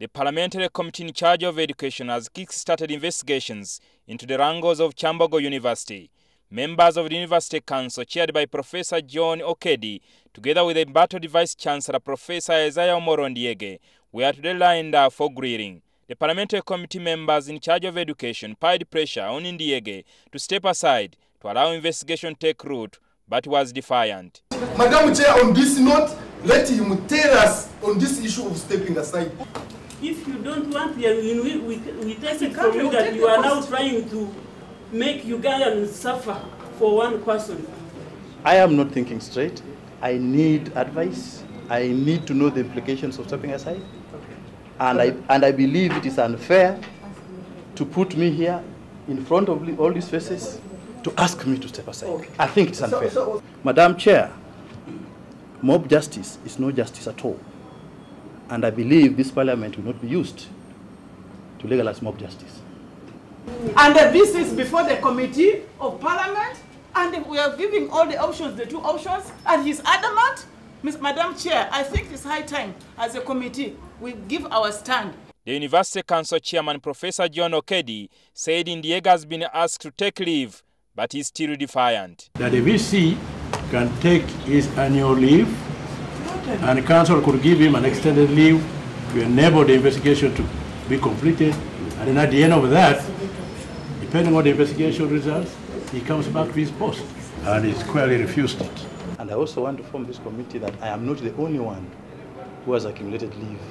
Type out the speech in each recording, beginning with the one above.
The Parliamentary Committee in charge of education has kick-started investigations into the wrangles of Kyambogo University. Members of the University Council, chaired by Professor John Okedi, together with the embattled Vice-Chancellor Professor Omolo Ndiege, were today lined up for grilling. The Parliamentary Committee members in charge of education piled pressure on Ndiege to step aside to allow investigation to take root, but was defiant. Madam Chair, on this note, let him tell us on this issue of stepping aside. If you don't want, we take it from you that you are now trying to make Ugandans suffer for one person. I am not thinking straight. I need advice. I need to know the implications of stepping aside. And I believe it is unfair to put me here in front of all these faces to ask me to step aside. Okay. I think it's unfair. Madam Chair, mob justice is no justice at all. And I believe this parliament will not be used to legalize mob justice. And this is before the committee of parliament, and we are giving all the options, the two options, and he's adamant. Madam Chair, I think it's high time as a committee we give our stand. The University Council Chairman Professor John Okedi said Ndiege has been asked to take leave, but he's still defiant. That the VC can take his annual leave, and the Council could give him an extended leave to enable the investigation to be completed, and then at the end of that, depending on the investigation results, he comes back to his post, and he's clearly refused it. And I also want to form this committee that I am not the only one who has accumulated leave.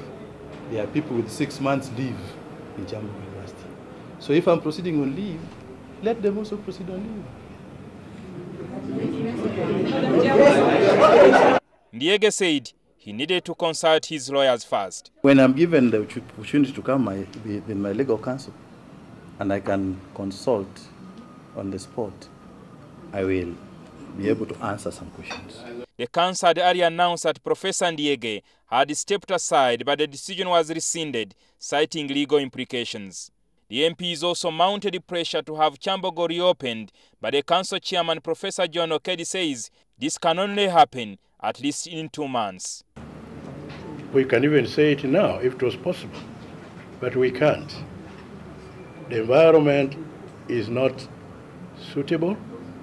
There are people with 6 months leave in Kyambogo University. So if I'm proceeding on leave, let them also proceed on leave. Ndiege said he needed to consult his lawyers first. When I'm given the opportunity to come with my legal counsel and I can consult on the spot, I will be able to answer some questions. The council had earlier announced that Professor Ndiege had stepped aside, but the decision was rescinded, citing legal implications. The MPs also mounted pressure to have Kyambogo reopened, but the council chairman Professor John Okedi says this can only happen at least in 2 months. We can even say it now if it was possible, but we can't. The environment is not suitable.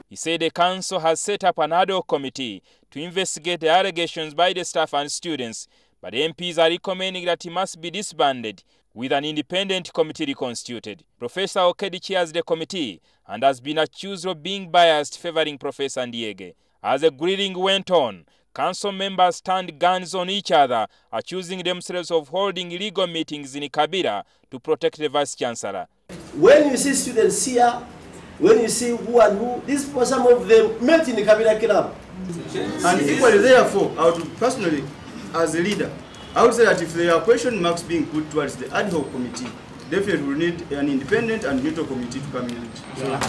He said the council has set up an ad hoc committee to investigate the allegations by the staff and students, but the MPs are recommending that it must be disbanded with an independent committee reconstituted. Professor Okedi chairs the committee and has been accused of being biased, favoring Professor Ndiege. As the grilling went on, council members turned guns on each other, accusing themselves of holding illegal meetings in Kabila to protect the Vice-Chancellor. When you see students here, when you see who and who, some of them met in the Kabila club. And equally therefore, I would personally, as a leader, I would say that if there are question marks being put towards the ad hoc committee, definitely we need an independent and neutral committee to come in. Yeah.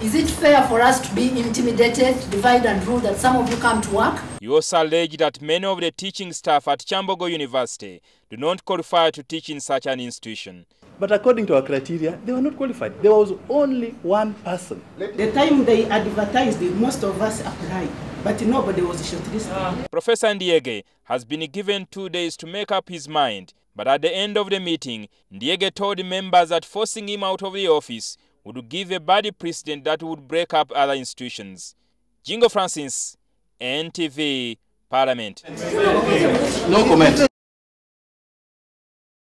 Is it fair for us to be intimidated, divide and rule, that some of you come to work? He also alleged that many of the teaching staff at Kyambogo University do not qualify to teach in such an institution. But according to our criteria, they were not qualified. There was only one person. The time they advertised it, most of us applied, but nobody was shortlisted. Professor Ndiege has been given 2 days to make up his mind, but at the end of the meeting, Ndiege told members that forcing him out of the office would give a bad precedent that would break up other institutions. Jingo Francis, NTV, Parliament. No comment.